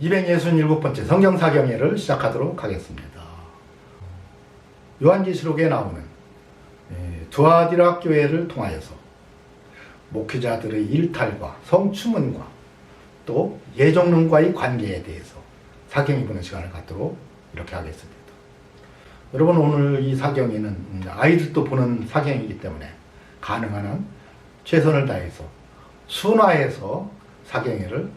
267번째 성경사경회를 시작하도록 하겠습니다. 요한계시록에 나오는 두아디라 교회를 통하여서 목회자들의 일탈과 성추문과 또 예정론과의 관계에 대해서 사경이 보는 시간을 갖도록 이렇게 하겠습니다. 여러분, 오늘 이 사경회는 아이들도 보는 사경이기 때문에 가능한 한 최선을 다해서 순화해서 사경회를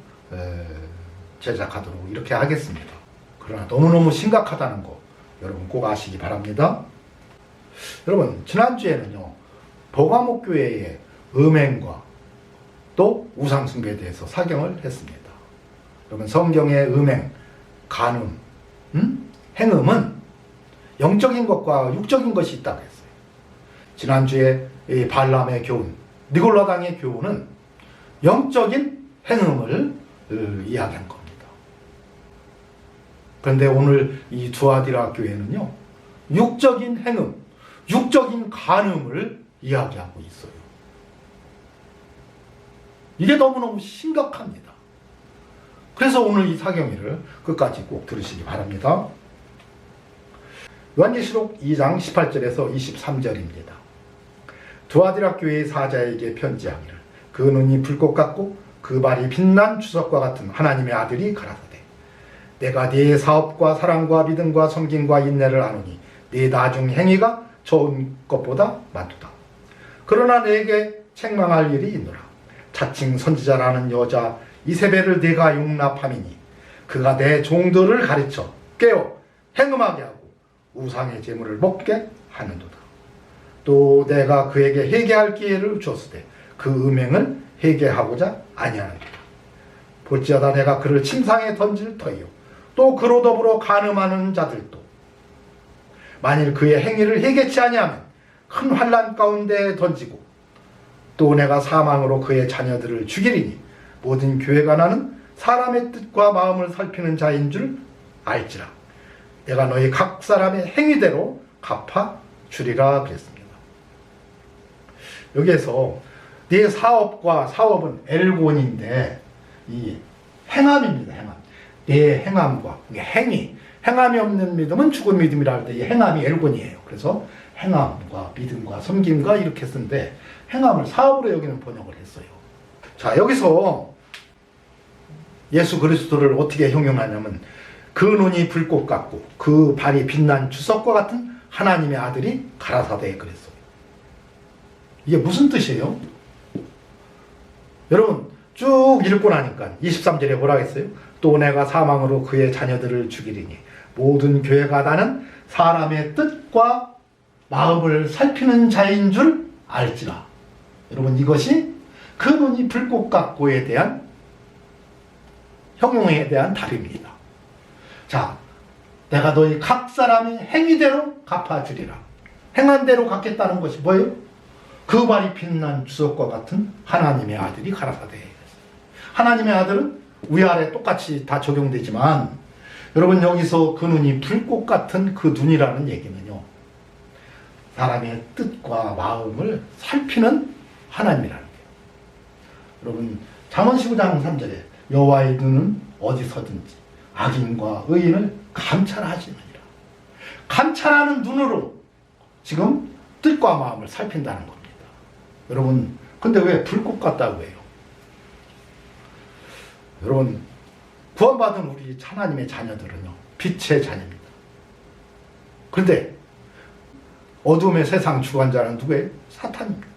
제작하도록 이렇게 하겠습니다. 그러나 너무너무 심각하다는 거 여러분 꼭 아시기 바랍니다. 여러분, 지난주에는요 버가목 교회의 음행과 또 우상숭배에 대해서 사경을 했습니다. 여러분, 성경의 음행, 간음, 행음은 영적인 것과 육적인 것이 있다고 했어요. 지난주에 이 발람의 교훈, 니골라당의 교훈은 영적인 행음을 이야기한 겁니다. 그런데 오늘 이 두아디라 교회는요 육적인 행음, 육적인 간음을 이야기하고 있어요. 이게 너무너무 심각합니다. 그래서 오늘 이 사경회를 끝까지 꼭 들으시기 바랍니다. 요한계시록 2장 18절에서 23절입니다. 두아디라 교회의 사자에게 편지하기를 그 눈이 불꽃 같고 그 발이 빛난 주석과 같은 하나님의 아들이 가라사대 내가 네 사업과 사랑과 믿음과 섬김과 인내를 아노니 네 나중 행위가 좋은 것보다 많도다. 그러나 내게 책망할 일이 있노라. 자칭 선지자라는 여자 이세벨을 내가 용납함이니 그가 내 종들을 가르쳐 깨어 행음하게 하고 우상의 제물을 먹게 하는도다. 또 내가 그에게 회개할 기회를 주었으되 그 음행을 회개하고자 아니하는도다. 볼지어다 내가 그를 침상에 던질 터이요 또 그로 더불어 간음하는 자들도 만일 그의 행위를 회개치 아니하면 큰 환난 가운데 던지고 또 내가 사망으로 그의 자녀들을 죽이리니 모든 교회가 나는 사람의 뜻과 마음을 살피는 자인 줄 알지라. 내가 너희 각 사람의 행위대로 갚아 주리라 그랬습니다. 여기에서 네 사업과 사업은 엘곤인데 이 행함입니다. 행함. 네 행함과 행위. 행함이 없는 믿음은 죽은 믿음이라 할 때 이 행함이 엘곤이에요. 그래서 행함과 믿음과 섬김과 이렇게 쓰는데 행함을 사업으로 여기는 번역을 했어요. 자, 여기서 예수 그리스도를 어떻게 형용하냐면 그 눈이 불꽃 같고 그 발이 빛난 주석과 같은 하나님의 아들이 가라사대에 그랬어요. 이게 무슨 뜻이에요? 여러분 쭉 읽고 나니까 23절에 뭐라 했어요? 또 내가 사망으로 그의 자녀들을 죽이리니 모든 교회가 다는 사람의 뜻과 마음을 살피는 자인 줄 알지라. 여러분, 이것이 그 눈이 불꽃 같고에 대한 형용에 대한 답입니다. 자, 내가 너희 각 사람의 행위대로 갚아주리라. 행한 대로 갚겠다는 것이 뭐예요? 그 발이 빛난 주석과 같은 하나님의 아들이 가라사대에. 하나님의 아들은 위아래 똑같이 다 적용되지만 여러분, 여기서 그 눈이 불꽃 같은 그 눈이라는 얘기는요 사람의 뜻과 마음을 살피는 하나님이라는 거예요. 여러분, 잠언 15장 3절에 여호와의 눈은 어디서든지 악인과 의인을 감찰하시느니라. 감찰하는 눈으로 지금 뜻과 마음을 살핀다는 겁니다. 여러분, 근데 왜 불꽃 같다고 해요? 여러분, 구원받은 우리 하나님의 자녀들은요 빛의 자녀입니다. 그런데 어둠의 세상 주관자는 누구예요? 사탄입니다.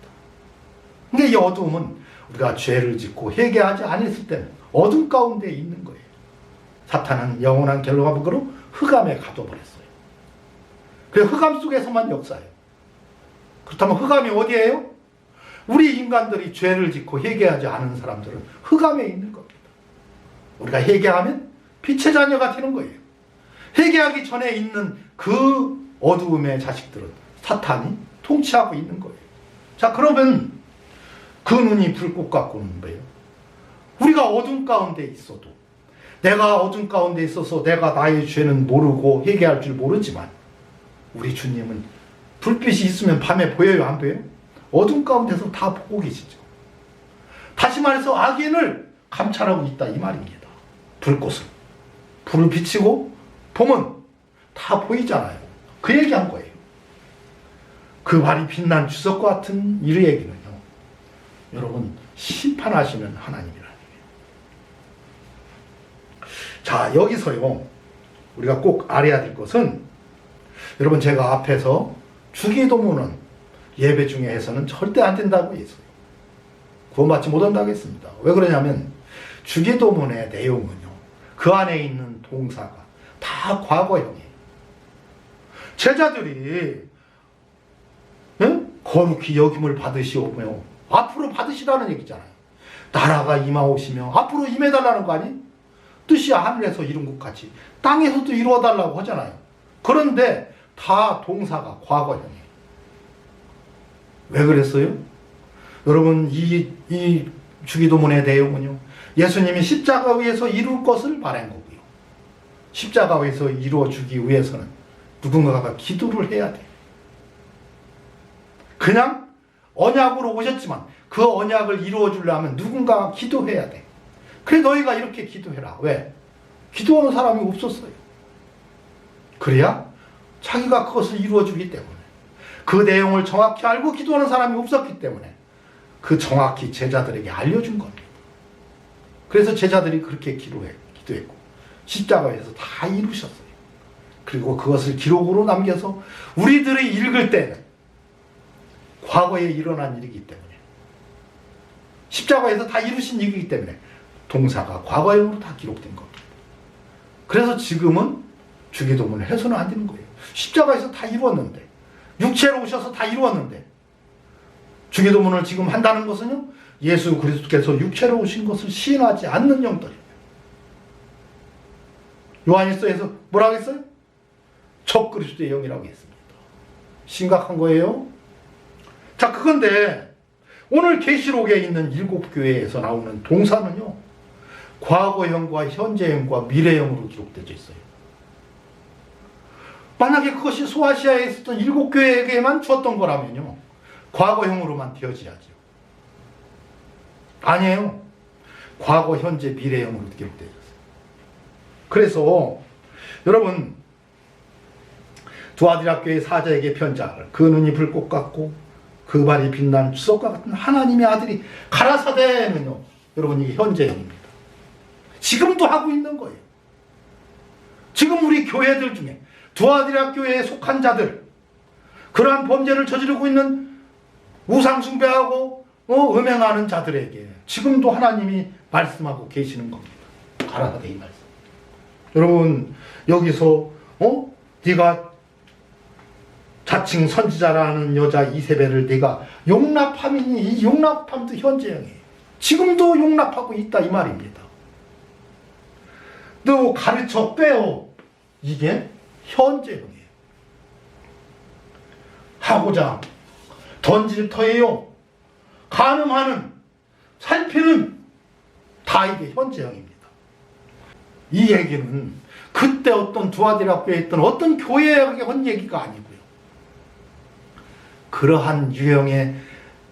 근데 이 어둠은 우리가 죄를 짓고 회개하지 않았을 때는 어둠 가운데 있는 거예요. 사탄은 영원한 갤로가북으로 흑암에 가둬버렸어요. 그래서 흑암 속에서만 역사해요. 그렇다면 흑암이 어디예요? 우리 인간들이 죄를 짓고 회개하지 않은 사람들은 흑암에 있는 겁니다. 우리가 회개하면 빛의 자녀가 되는 거예요. 회개하기 전에 있는 그 어두움의 자식들은 사탄이 통치하고 있는 거예요. 자, 그러면 그 눈이 불꽃 같고는 뭐예요? 우리가 어둠 가운데 있어도, 내가 어둠 가운데 있어서 내가 나의 죄는 모르고 회개할 줄 모르지만 우리 주님은 불빛이 있으면 밤에 보여요, 안 보여요? 어둠 가운데서 다 보고 계시죠. 다시 말해서 악인을 감찰하고 있다 이 말입니다. 불꽃을. 불을 비치고 보면 다 보이잖아요. 그 얘기한 거예요. 그 발이 빛난 주석과 같은 이 얘기는요, 여러분 심판하시는 하나님이라는 얘기예요. 자, 여기서요 우리가 꼭 알아야 될 것은, 여러분 제가 앞에서 주기도문은 예배 중에 해서는 절대 안 된다고 했어요. 구원받지 못한다고 했습니다. 왜 그러냐면 주기도문의 내용은요, 그 안에 있는 동사가 다 과거형이에요. 제자들이 거룩히 여김을 받으시오며 앞으로 받으시라는 얘기잖아요. 나라가 임하오시며 앞으로 임해달라는 거 아니? 뜻이 하늘에서 이룬 것 같이 땅에서도 이루어달라고 하잖아요. 그런데 다 동사가 과거형이에요. 왜 그랬어요? 여러분 이 주기도문의 내용은요, 예수님이 십자가 위에서 이룰 것을 말한 거고요. 십자가 위에서 이루어주기 위해서는 누군가가 기도를 해야 돼요. 그냥 언약으로 오셨지만 그 언약을 이루어주려면 누군가가 기도해야 돼. 그래 너희가 이렇게 기도해라. 왜? 기도하는 사람이 없었어요. 그래야 자기가 그것을 이루어주기 때문에, 그 내용을 정확히 알고 기도하는 사람이 없었기 때문에 그 정확히 제자들에게 알려준 겁니다. 그래서 제자들이 그렇게 기도했고 십자가에서 다 이루셨어요. 그리고 그것을 기록으로 남겨서 우리들이 읽을 때는 과거에 일어난 일이기 때문에, 십자가에서 다 이루신 일이기 때문에 동사가 과거형으로 다 기록된 겁니다. 그래서 지금은 주기도문을 해서는 안 되는 거예요. 십자가에서 다 이루었는데, 육체로 오셔서 다 이루었는데, 주기도문을 지금 한다는 것은요, 예수 그리스도께서 육체로 오신 것을 시인하지 않는 영들이에요. 요한일서에서 뭐라고 했어요? 적그리스도의 영이라고 했습니다. 심각한 거예요. 자, 그건데 오늘 계시록에 있는 7교회에서 나오는 동사는요, 과거형과 현재형과 미래형으로 기록되어 있어요. 만약에 그것이 소아시아에 있었던 7교회에게만 주었던 거라면요, 과거형으로만 되어져야죠. 아니에요. 과거, 현재, 미래형으로 기록되어 있어요. 그래서 여러분, 두아디라 교회 사자에게 편지하를, 그 눈이 불꽃 같고 그 발이 빛난 주석과 같은 하나님의 아들이 가라사대는요, 여러분 이게 현재형입니다. 지금도 하고 있는 거예요. 지금 우리 교회들 중에 두아디라 교회에 속한 자들, 그러한 범죄를 저지르고 있는 우상 숭배하고 음행하는 자들에게 지금도 하나님이 말씀하고 계시는 겁니다. 가라사대 이 말씀. 여러분 여기서 네가 자칭 선지자라는 여자 이세벨을 네가 용납함이니, 이 용납함도 현재형이에요. 지금도 용납하고 있다 이 말입니다. 너 가르쳐 빼요, 이게 현재형이에요. 하고자 던질 터예요, 간음하는, 살피는, 다 이게 현재형입니다. 이 얘기는 그때 어떤 두아디라 교회에 있던 어떤 교회에게 한 얘기가 아니고요, 그러한 유형의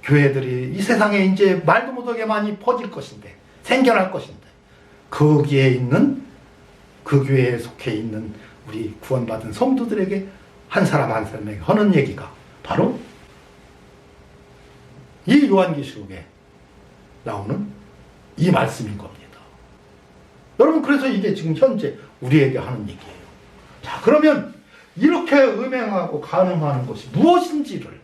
교회들이 이 세상에 이제 말도 못하게 많이 퍼질 것인데, 생겨날 것인데, 거기에 있는, 그 교회에 속해 있는 우리 구원받은 성도들에게 한 사람 한 사람에게 하는 얘기가 바로 이 요한계시록에 나오는 이 말씀인 겁니다. 여러분, 그래서 이게 지금 현재 우리에게 하는 얘기예요. 자, 그러면 이렇게 음행하고 간음하는 것이 무엇인지를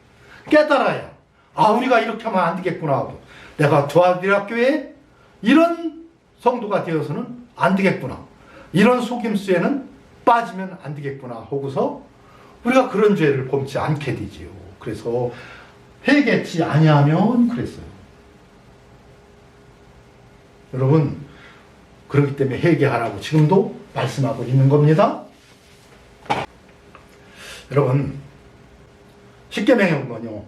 깨달아야, 아, 우리가 이렇게 하면 안 되겠구나 하고, 내가 두아디라 교회에 이런 성도가 되어서는 안 되겠구나, 이런 속임수에는 빠지면 안 되겠구나 하고서 우리가 그런 죄를 범치 않게 되지요. 그래서 회개치 아니하면 그랬어요. 여러분, 그렇기 때문에 회개하라고 지금도 말씀하고 있는 겁니다. 여러분, 십계명에 보면요,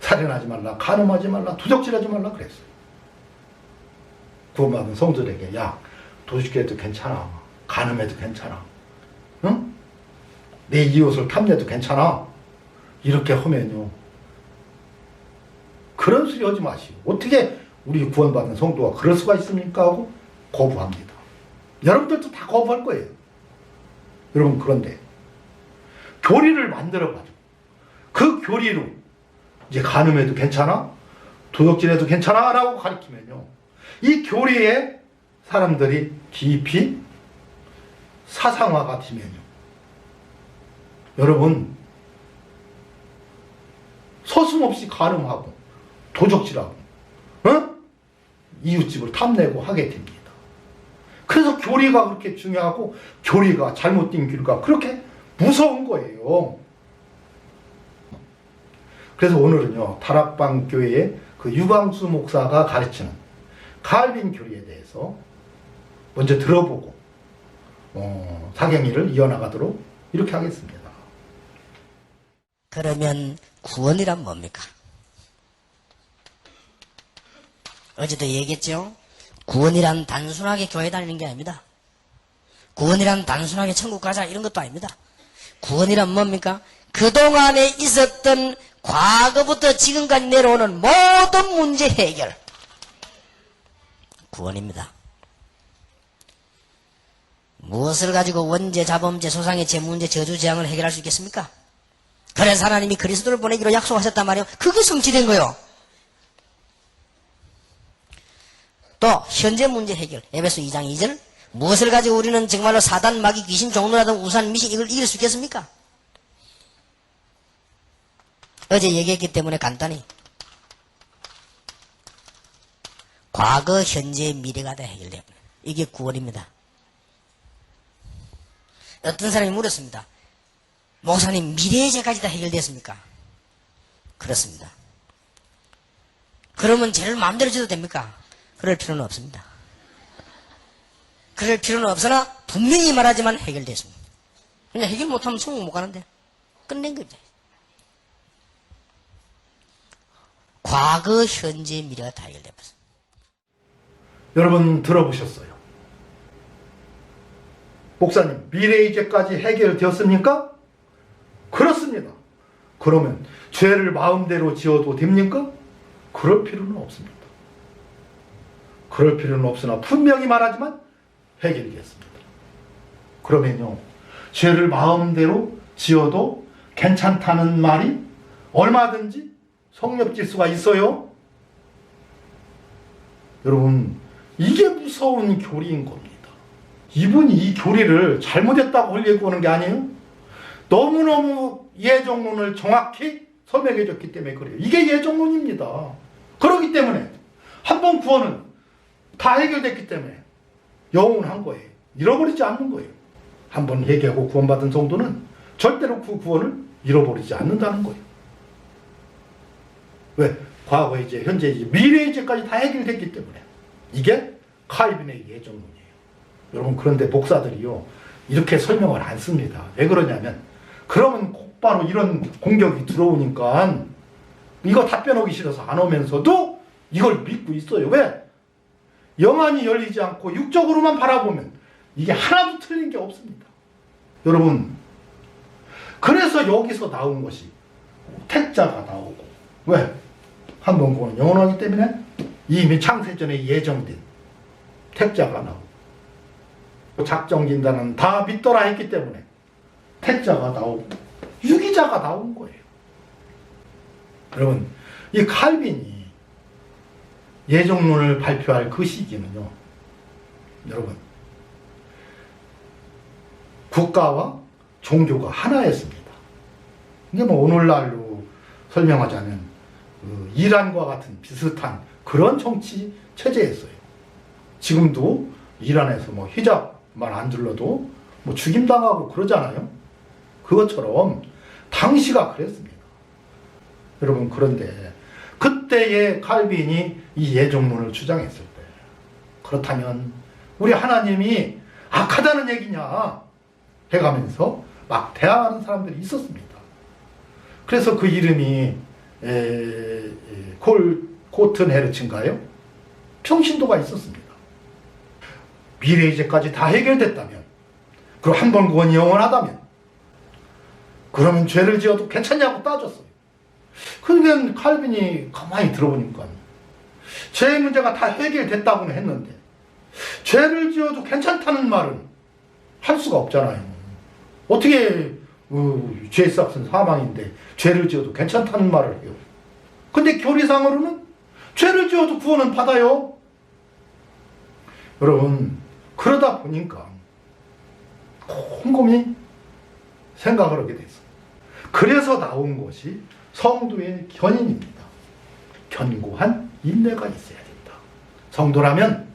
살인하지 말라, 간음하지 말라, 도적질하지 말라 그랬어요. 구원받은 성도들에게, 야, 도둑질해도 괜찮아, 간음해도 괜찮아, 응? 내 이웃을 탐내도 괜찮아, 이렇게 하면요, 그런 소리 하지 마시고, 어떻게 우리 구원받은 성도가 그럴 수가 있습니까 하고 거부합니다. 여러분들도 다 거부할 거예요. 여러분, 그런데 교리를 만들어가지고 그 교리로 이제 간음해도 괜찮아? 도둑질해도 괜찮아? 라고 가르치면요, 이 교리에 사람들이 깊이 사상화가 되면요, 여러분, 서슴없이 간음하고 도적질하고 이웃집을 탐내고 하게 됩니다. 그래서 교리가 그렇게 중요하고 교리가 잘못된 교리가 그렇게 무서운 거예요. 그래서 오늘은요, 다락방 교회의 그 유광수 목사가 가르치는 칼빈 교리에 대해서 먼저 들어보고 사경위를 이어나가도록 이렇게 하겠습니다. 그러면 구원이란 뭡니까? 어제도 얘기했죠? 구원이란 단순하게 교회 다니는 게 아닙니다. 구원이란 단순하게 천국 가자 이런 것도 아닙니다. 구원이란 뭡니까? 그동안에 있었던 과거부터 지금까지 내려오는 모든 문제 해결. 구원입니다. 무엇을 가지고 원죄, 자범죄, 소상의 죄, 문제, 저주, 재앙을 해결할 수 있겠습니까? 그래서 하나님이 그리스도를 보내기로 약속하셨단 말이에요. 그게 성취된 거예요. 또 현재 문제 해결. 에베소 2장 2절. 무엇을 가지고 우리는 정말로 사단, 마귀, 귀신, 종노라든 우산, 미신 이걸 이길 수 있겠습니까? 어제 얘기했기 때문에 간단히 과거, 현재, 미래가 다 해결돼요. 이게 구원입니다. 어떤 사람이 물었습니다. 목사님, 미래의 죄까지 다 해결됐습니까? 그렇습니다. 그러면 죄를 마음대로 져도 됩니까? 그럴 필요는 없습니다. 그럴 필요는 없으나 분명히 말하지만 해결됐습니다. 그냥 해결 못하면 천국 못 가는데 끝낸 겁니다. 과거, 현재, 미래가 다 해결됐습니다. 여러분 들어보셨어요? 목사님, 미래의 죄까지 해결되었습니까? 그렇습니다. 그러면 죄를 마음대로 지어도 됩니까? 그럴 필요는 없습니다. 그럴 필요는 없으나 분명히 말하지만 해결되었습니다. 그러면요, 죄를 마음대로 지어도 괜찮다는 말이 얼마든지 성립질 수가 있어요. 여러분, 이게 무서운 교리인 겁니다. 이분이 이 교리를 잘못했다고 하려고 하는 게 아니에요. 너무너무 예정론을 정확히 설명해 줬기 때문에 그래요. 이게 예정론입니다. 그렇기 때문에 한 번 구원은 다 해결됐기 때문에 영원한 거예요. 잃어버리지 않는 거예요. 한 번 회개하고 구원받은 성도는 절대로 그 구원을 잃어버리지 않는다는 거예요. 왜? 과거 이제, 현재 이제, 미래 이제까지 다 해결됐기 때문에. 이게 칼빈의 예정론이에요. 여러분, 그런데 목사들이요, 이렇게 설명을 안 씁니다. 왜 그러냐면, 그러면 곧바로 이런 공격이 들어오니까 이거 답변하기 싫어서 안 오면서도 이걸 믿고 있어요. 왜? 영안이 열리지 않고 육적으로만 바라보면 이게 하나도 틀린 게 없습니다. 여러분, 그래서 여기서 나온 것이 택자가 나오고, 왜? 한 번 구원은 영원하기 때문에 이미 창세전에 예정된 택자가 나오고, 작정진단은 다 믿더라 했기 때문에 택자가 나오고 유기자가 나온 거예요. 여러분, 이 칼빈이 예정론을 발표할 그 시기는요, 여러분, 국가와 종교가 하나였습니다. 이게 뭐 오늘날로 설명하자면 이란과 같은 비슷한 그런 정치 체제였어요. 지금도 이란에서 뭐 히잡만 안 둘러도 뭐 죽임당하고 그러잖아요. 그것처럼 당시가 그랬습니다. 여러분, 그런데 그때의 칼빈이 이 예정론을 주장했을 때, 그렇다면 우리 하나님이 악하다는 얘기냐 해가면서 막 대항하는 사람들이 있었습니다. 그래서 그 이름이 코튼 헤르츠인가요? 평신도가 있었습니다. 미래 이제까지 다 해결됐다면, 그리고 한 번 구원이 영원하다면, 그러면 죄를 지어도 괜찮냐고 따졌어요. 그러니까 칼빈이 가만히 들어보니까 죄의 문제가 다 해결됐다고는 했는데 죄를 지어도 괜찮다는 말은 할 수가 없잖아요. 어떻게 죄 삭은 사망인데 죄를 지어도 괜찮다는 말을 해요. 근데 교리상으로는 죄를 지어도 구원은 받아요. 여러분, 그러다 보니까 곰곰이 생각을 하게 됐어요. 그래서 나온 것이 성도의 견인입니다. 견고한 인내가 있어야 된다. 성도라면,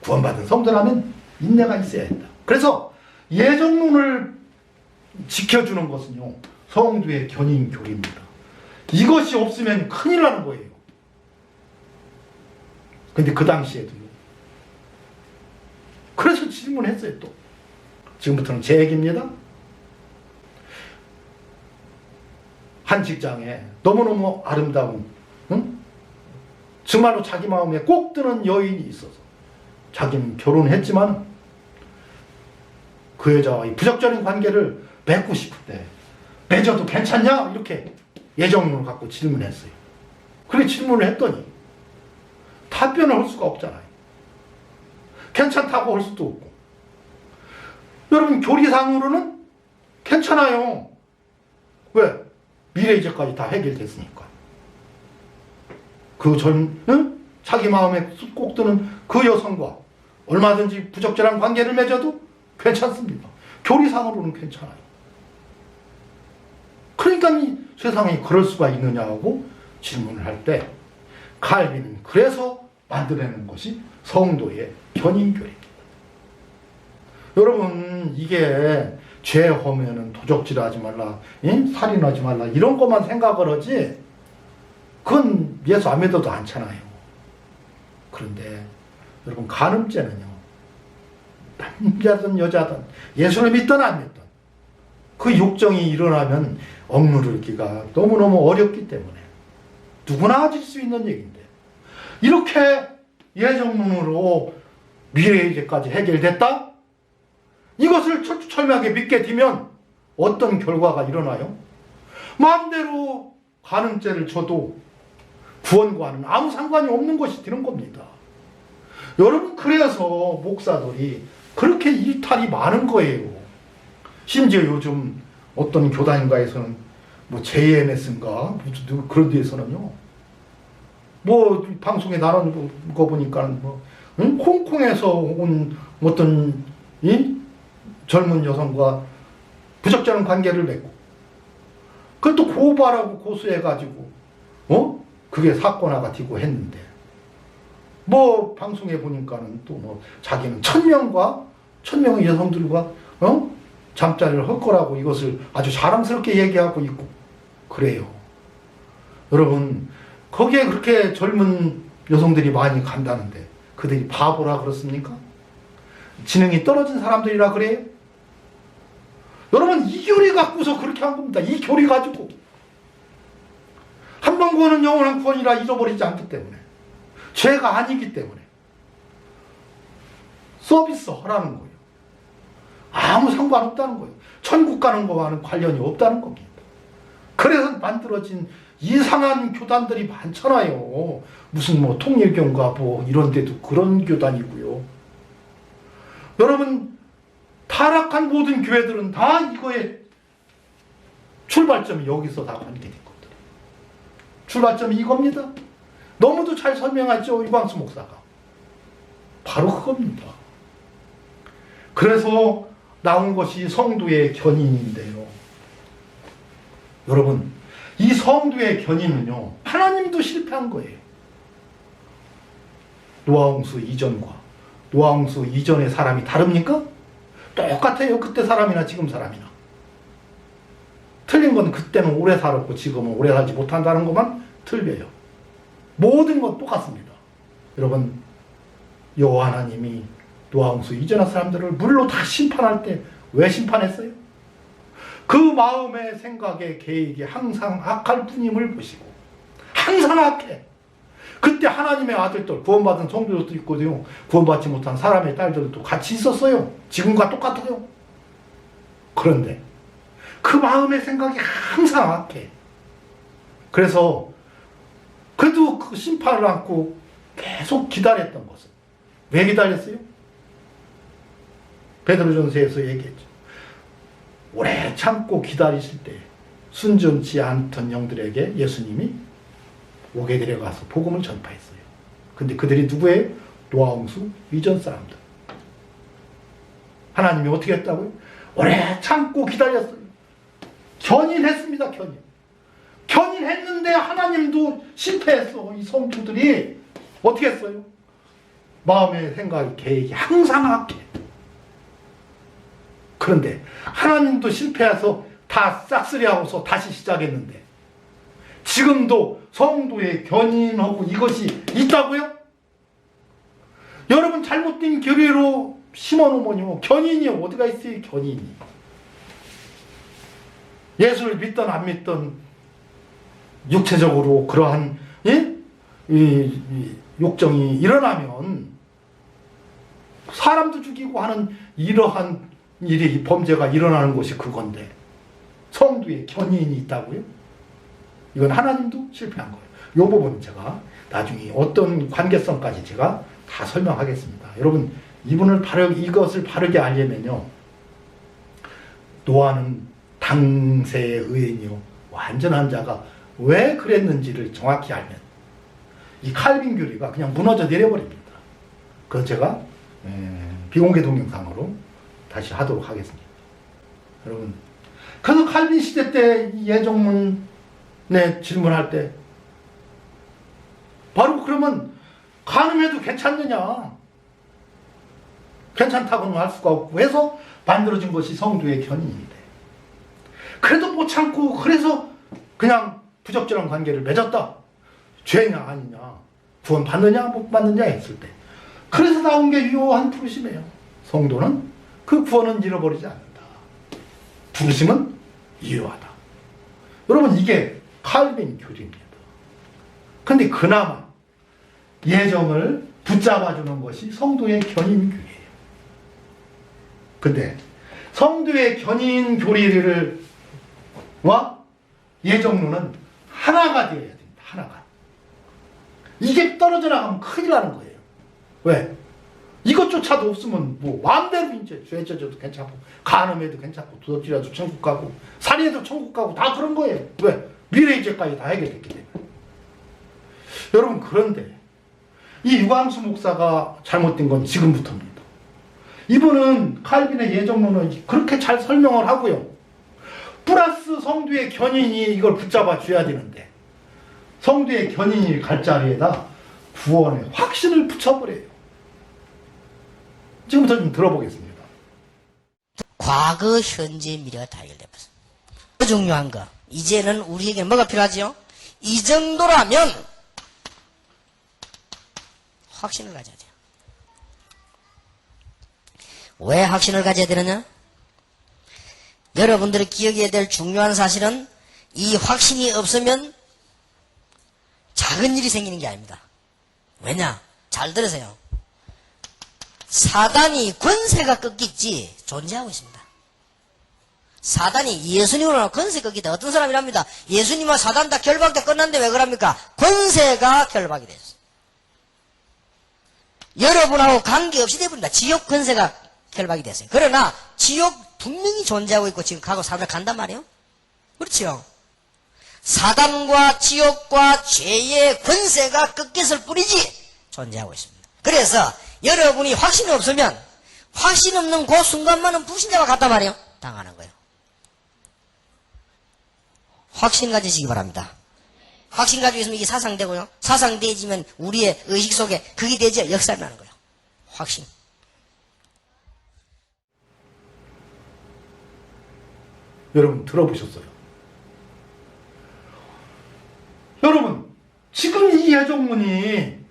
구원받은 성도라면 인내가 있어야 된다. 그래서 예정론을 지켜주는 것은요, 성도의 견인 교리입니다. 이것이 없으면 큰일 나는 거예요. 근데 그 당시에도요. 그래서 질문했어요, 또. 지금부터는 제 얘기입니다. 한 직장에 너무너무 아름다운, 정말로 자기 마음에 꼭 드는 여인이 있어서 자기는 결혼했지만 그 여자와의 부적절한 관계를 맺고 싶은데 맺어도 괜찮냐? 이렇게 예정론을 갖고 질문했어요. 그렇게 질문을 했더니 답변을 할 수가 없잖아요. 괜찮다고 할 수도 없고. 여러분, 교리상으로는 괜찮아요. 왜? 미래 이제까지 다 해결됐으니까. 자기 마음에 꼭 드는 그 여성과 얼마든지 부적절한 관계를 맺어도 괜찮습니다. 교리상으로는 괜찮아요. 그러니까 이 세상에 그럴 수가 있느냐고 질문을 할 때 칼빈은 그래서 만들어내는 것이 성도의 견인교리입니다. 여러분, 이게 죄하면은 도적질하지 말라, 살인하지 말라 이런 것만 생각을 하지 그건 예수 안 믿어도 않잖아요. 그런데 여러분, 간음죄는요, 남자든 여자든 예수를 믿든 안 믿든 그 욕정이 일어나면 억누르기가 너무너무 어렵기 때문에 누구나 가질 수 있는 얘기인데, 이렇게 예정론으로 미래의죄까지 해결됐다? 이것을 철두철미하게 믿게 되면 어떤 결과가 일어나요? 마음대로 간음죄를 져도 구원과는 아무 상관이 없는 것이 되는 겁니다. 여러분, 그래서 목사들이 그렇게 일탈이 많은 거예요. 심지어 요즘 어떤 교단인가에서는 뭐 JNS인가 그런 데에서는요, 뭐 방송에 나온 거 보니까 뭐 홍콩에서 온 어떤 젊은 여성과 부적절한 관계를 맺고 그것도 고발하고 고소해가지고 그게 사건화가 되고 했는데, 뭐 방송에 보니까는 또 뭐 자기는 1000명의 여성들과 잠자리를 할 거라고 이것을 아주 자랑스럽게 얘기하고 있고 그래요. 여러분, 거기에 그렇게 젊은 여성들이 많이 간다는데 그들이 바보라 그렇습니까? 지능이 떨어진 사람들이라 그래요? 여러분, 이 교리 갖고서 그렇게 한 겁니다. 이 교리 가지고. 한 번 구원은 영원한 구원이라 잊어버리지 않기 때문에, 죄가 아니기 때문에 서비스 하라는 거예요. 아무 상관없다는 거예요. 천국 가는 거와는 관련이 없다는 겁니다. 그래서 만들어진 이상한 교단들이 많잖아요. 무슨 뭐 통일교인가 뭐 이런 데도 그런 교단이고요. 여러분, 타락한 모든 교회들은 다 이거의 출발점이 여기서 다 관계된 것들. 출발점이 이겁니다. 너무도 잘 설명했죠, 이광수 목사가. 바로 그겁니다. 그래서 나온 것이 성도의 견인인데요. 여러분, 이 성도의 견인은요, 하나님도 실패한 거예요. 노아홍수 이전과 노아홍수 이전의 사람이 다릅니까? 똑같아요. 그때 사람이나 지금 사람이나. 틀린 건 그때는 오래 살았고 지금은 오래 살지 못한다는 것만 틀려요. 모든 건 똑같습니다. 여러분, 여호와 하나님이 노아홍수 이전의 사람들을 물로 다 심판할 때 왜 심판했어요? 그 마음의 생각의 계획이 항상 악할 뿐임을 보시고, 항상 악해. 그때 하나님의 아들들, 구원받은 성도들도 있거든요. 구원받지 못한 사람의 딸들도 같이 있었어요. 지금과 똑같아요. 그런데 그 마음의 생각이 항상 악해. 그래서 그래도 그 심판을 안고 계속 기다렸던 것은, 왜 기다렸어요? 베드로전서에서 얘기했죠. 오래 참고 기다리실 때 순전치 않던 영들에게 예수님이 옥에 데려가서 복음을 전파했어요. 근데 그들이 누구예요? 노아홍수 이전 사람들. 하나님이 어떻게 했다고요? 오래 참고 기다렸어요. 견인했습니다. 견인했는데 하나님도 실패했어. 이 성도들이 어떻게 했어요? 마음의 생각, 계획이 항상 악해. 그런데 하나님도 실패해서 다 싹쓸이하고서 다시 시작했는데 지금도 성도의 견인하고 이것이 있다고요? 여러분 잘못된 교리로 심어놓으면요 견인이 어디가 있어요? 견인이 예수를 믿든 안 믿든 육체적으로 그러한 이 욕정이 일어나면 사람도 죽이고 하는 이러한 일이 범죄가 일어나는 것이 그건데 성도의 견인이 있다고요? 이건 하나님도 실패한 거예요. 이 부분은 제가 나중에 어떤 관계성까지 제가 다 설명하겠습니다. 여러분 이것을 바르게 알려면요 노아는 당세의 의인이요 완전한 자가 왜 그랬는지를 정확히 알면 이 칼빈 교리가 그냥 무너져 내려버립니다. 그건 제가 비공개 동영상으로 다시 하도록 하겠습니다. 여러분 그래서 칼빈 시대 때 예정문에 질문할 때 바로 그러면 간음해도 괜찮느냐? 괜찮다고는 할 수가 없고 해서 만들어진 것이 성도의 견인인데 그래도 못 참고 그래서 그냥 부적절한 관계를 맺었다. 죄냐 아니냐 구원 받느냐 못 받느냐 했을 때 그래서 나온 게 유효한 부르심이에요. 성도는 그 구원은 잃어버리지 않는다. 부르심은 유효하다. 여러분 이게 칼빈 교리입니다. 근데 그나마 예정을 붙잡아주는 것이 성도의 견인 교리예요. 근데 성도의 견인 교리를 와 예정론은 하나가 되어야 됩니다. 하나가. 이게 떨어져 나가면 큰일 나는 거예요. 왜? 이것조차도 없으면 뭐 마음대로 이제 죄 져도 괜찮고 간음해도 괜찮고 도둑질해도 천국 가고 살인해도 천국 가고 다 그런 거예요. 왜? 미래의 죄까지 다 해결됐기 때문에. 여러분 그런데 이 유광수 목사가 잘못된 건 지금부터입니다. 이분은 칼빈의 예정론을 그렇게 잘 설명을 하고요. 플러스 성도의 견인이 이걸 붙잡아 줘야 되는데 성도의 견인이 갈 자리에다 구원의 확신을 붙여버려요. 지금부터 좀 들어보겠습니다. 과거, 현재, 미래가 다 해결되었어. 더 중요한 거. 이제는 우리에게 뭐가 필요하죠? 이 정도라면 확신을 가져야 돼요. 왜 확신을 가져야 되느냐? 여러분들이 기억해야 될 중요한 사실은 이 확신이 없으면 작은 일이 생기는 게 아닙니다. 왜냐? 잘 들으세요. 사단이 권세가 꺾이지 존재하고 있습니다. 사단이 예수님으로 권세 꺾이다. 어떤 사람이랍니다. 예수님과 사단 다 결박돼 끝났는데 왜 그럽니까? 권세가 결박이 됐어요. 여러분하고 관계없이 돼버린다. 지옥 권세가 결박이 됐어요. 그러나 지옥 분명히 존재하고 있고 지금 가고 사람들 간단 말이에요. 그렇죠? 사단과 지옥과 죄의 권세가 꺾였을 뿐이지 존재하고 있습니다. 그래서 여러분이 확신이 없으면 확신 없는 그 순간만은 불신자와 같단 말이에요. 당하는 거예요. 확신 가지시기 바랍니다. 확신 가지고 있으면 이게 사상되고요. 사상되어지면 우리의 의식 속에 그게 되지 역사를 나는 거예요. 확신. 여러분 들어보셨어요? 여러분 지금 이 예정문이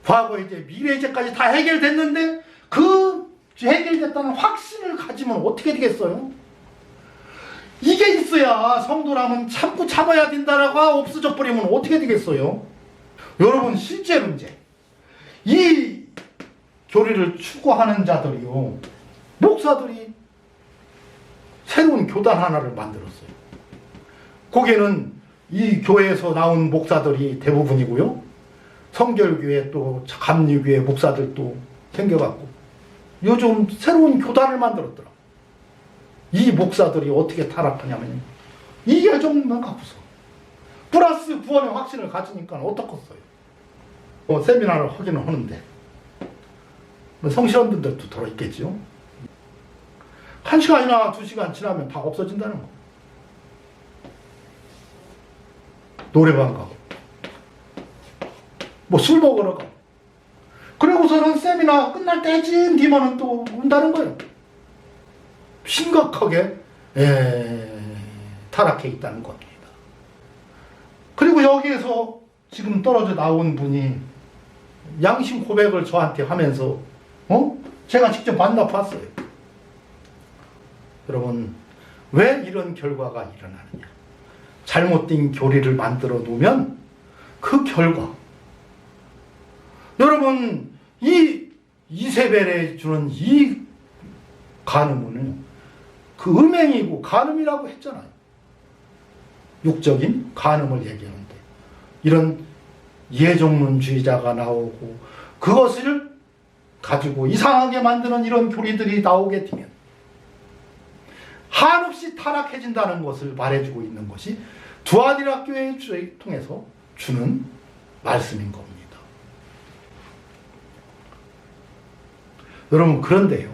과거 이제 미래 이제까지 다 해결됐는데 그 해결됐다는 확신을 가지면 어떻게 되겠어요? 이게 있어야 성도라면 참고 참아야 된다라고 없어져 버리면 어떻게 되겠어요? 여러분 실제로 이제 이 교리를 추구하는 자들이요 목사들이 새로운 교단 하나를 만들었어요. 거기에는 이 교회에서 나온 목사들이 대부분이고요. 성결교회 또 감리교회 목사들도 생겨갖고 요즘 새로운 교단을 만들었더라. 이 목사들이 어떻게 타락하냐면 이 예정론만 갖고서 플러스 구원의 확신을 가지니까 어떻겠어요. 세미나를 하기는 하는데 성실원들도 들어있겠죠. 1시간이나 2시간 지나면 다 없어진다는 거. 노래방 가고 술 먹으러 가고 그리고서는 세미나 끝날 때쯤 뒤면은 또 온다는 거예요. 심각하게 타락해 있다는 겁니다. 그리고 여기에서 지금 떨어져 나온 분이 양심 고백을 저한테 하면서 제가 직접 만나봤어요. 여러분, 왜 이런 결과가 일어나느냐? 잘못된 교리를 만들어 놓으면 그 결과, 여러분 이 이세벨에 주는 이 간음은 그 음행이고 간음이라고 했잖아요. 육적인 간음을 얘기하는데 이런 예정론주의자가 나오고 그것을 가지고 이상하게 만드는 이런 교리들이 나오게 되면 한없이 타락해진다는 것을 말해주고 있는 것이 두아디라 교회를 통해서 주는 말씀인 겁니다. 여러분, 그런데요,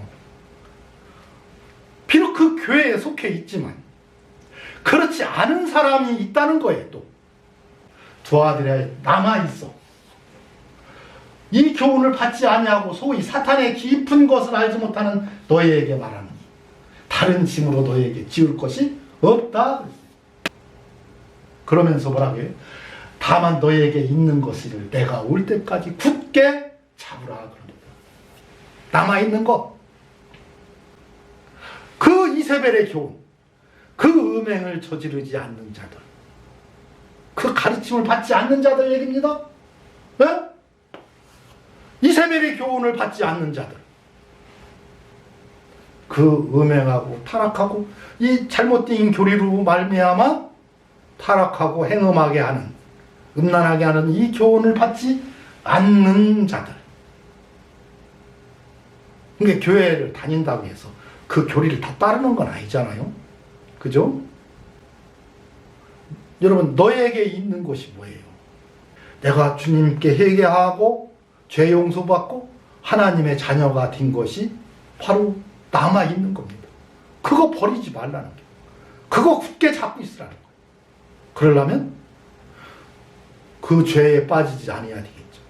비록 그 교회에 속해 있지만 그렇지 않은 사람이 있다는 거예요. 또 두아디라에 남아있어. 이 교훈을 받지 아니하고 소위 사탄의 깊은 것을 알지 못하는 너희에게 말하노니 다른 짐으로 너희에게 지울 것이 없다. 그러면서 뭐라고 해요? 다만 너희에게 있는 것을 내가 올 때까지 굳게 잡으라 그럽니다. 남아있는 것, 그 이세벨의 교훈, 그 음행을 저지르지 않는 자들, 그 가르침을 받지 않는 자들 얘기입니다. 네? 이세벨의 교훈을 받지 않는 자들, 그 음행하고 타락하고 이 잘못된 교리로 말미암아 타락하고 행음하게 하는, 음란하게 하는 이 교훈을 받지 않는 자들. 그러니까 교회를 다닌다고 해서 그 교리를 다 따르는 건 아니잖아요. 그죠? 여러분, 너에게 있는 것이 뭐예요? 내가 주님께 회개하고 죄 용서받고 하나님의 자녀가 된 것이 바로 남아있는 겁니다. 그거 버리지 말라는 거예요. 그거 굳게 잡고 있으라는 거예요. 그러려면 그 죄에 빠지지 않아야 되겠죠.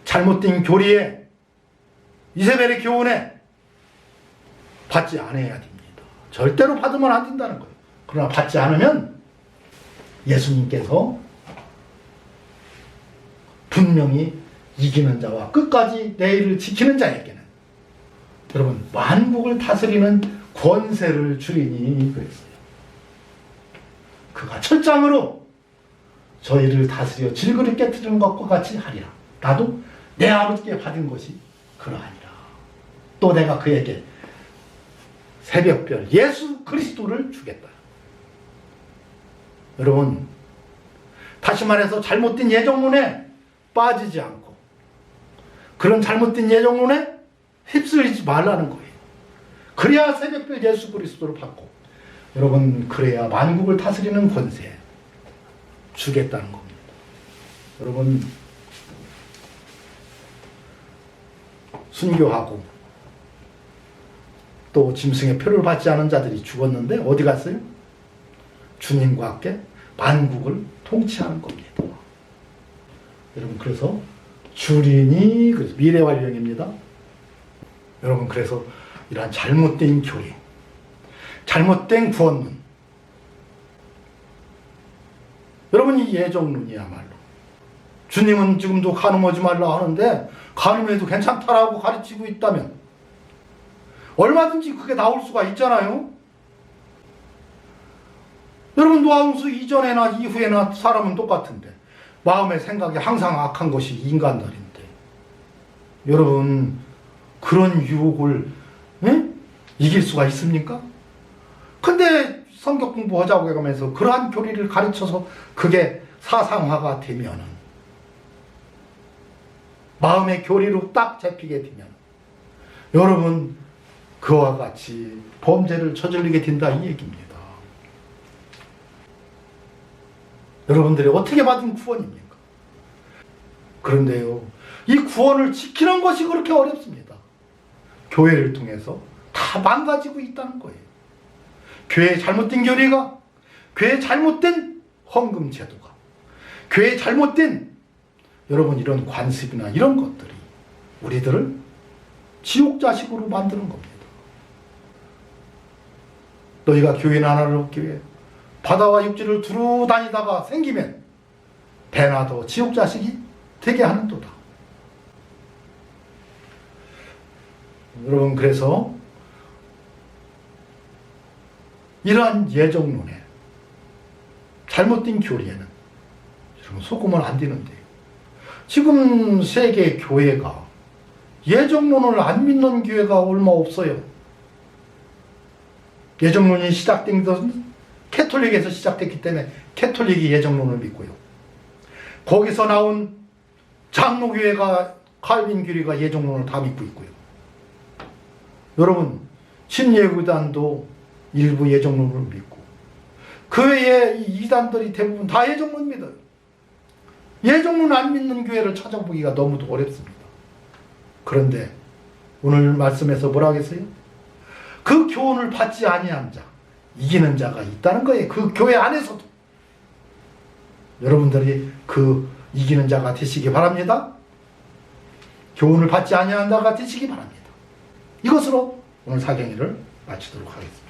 잘못된 교리에, 이세벨의 교훈에 받지 않아야 됩니다. 절대로 받으면 안 된다는 거예요. 그러나 받지 않으면 예수님께서 분명히 이기는 자와 끝까지 내일을 지키는 자에게는 여러분 만국을 다스리는 권세를 주리니 그랬어요. 그가 철장으로 저희를 다스려 질그릇 깨뜨리는 것과 같이 하리라. 나도 내 아버지께 받은 것이 그러하니라. 또 내가 그에게 새벽별 예수 그리스도를 주겠다. 여러분, 다시 말해서 잘못된 예정론에 빠지지 않고 그런 잘못된 예정론에 휩쓸리지 말라는 거예요. 그래야 새벽별 예수 그리스도를 받고 여러분, 그래야 만국을 다스리는 권세 주겠다는 겁니다. 여러분, 순교하고 또 짐승의 표를 받지 않은 자들이 죽었는데 어디 갔어요? 주님과 함께 만국을 통치하는 겁니다. 여러분, 그래서 주린이 그래서 미래완령입니다. 여러분, 그래서 이러한 잘못된 교리, 잘못된 구원론, 여러분 이 예정론이야말로 주님은 지금도 간음하지 말라 하는데 간음해도 괜찮다라고 가르치고 있다면 얼마든지 그게 나올 수가 있잖아요. 여러분, 노아홍수 이전에나 이후에나 사람은 똑같은데 마음의 생각이 항상 악한 것이 인간들인데 여러분, 그런 유혹을 이길 수가 있습니까? 근데 성경 공부하자고 해가면서 그러한 교리를 가르쳐서 그게 사상화가 되면은 마음의 교리로 딱 잡히게 되면 여러분, 그와 같이 범죄를 저지르게 된다 이 얘기입니다. 여러분들이 어떻게 받은 구원입니까? 그런데요, 이 구원을 지키는 것이 그렇게 어렵습니다. 교회를 통해서 다 망가지고 있다는 거예요. 교회의 잘못된 교리가, 교회의 잘못된 헌금 제도가, 교회의 잘못된 여러분 이런 관습이나 이런 것들이 우리들을 지옥 자식으로 만드는 겁니다. 너희가 교회는 하나를 얻기 위해 바다와 육지를 두루 다니다가 생기면 배나 더 지옥 자식이 되게 하는도다. 여러분, 그래서 이러한 예정론에, 잘못된 교리에는 여러분 속으면 안 되는데요. 지금 세계 교회가 예정론을 안 믿는 교회가 얼마 없어요. 예정론이 시작된 것은 캐톨릭에서 시작됐기 때문에 캐톨릭이 예정론을 믿고요. 거기서 나온 장로교회가, 칼빈 교리가 예정론을 다 믿고 있고요. 여러분, 신예구단도 일부 예정론을 믿고, 그 외에 이단들이 대부분 다 예정론 믿어요. 예정론 안 믿는 교회를 찾아보기가 너무도 어렵습니다. 그런데 오늘 말씀에서 뭐라 하겠어요? 그 교훈을 받지 아니한 자, 이기는 자가 있다는 거예요. 그 교회 안에서도. 여러분들이 그 이기는 자가 되시기 바랍니다. 교훈을 받지 아니한 자가 되시기 바랍니다. 이것으로 오늘 사경일을 마치도록 하겠습니다.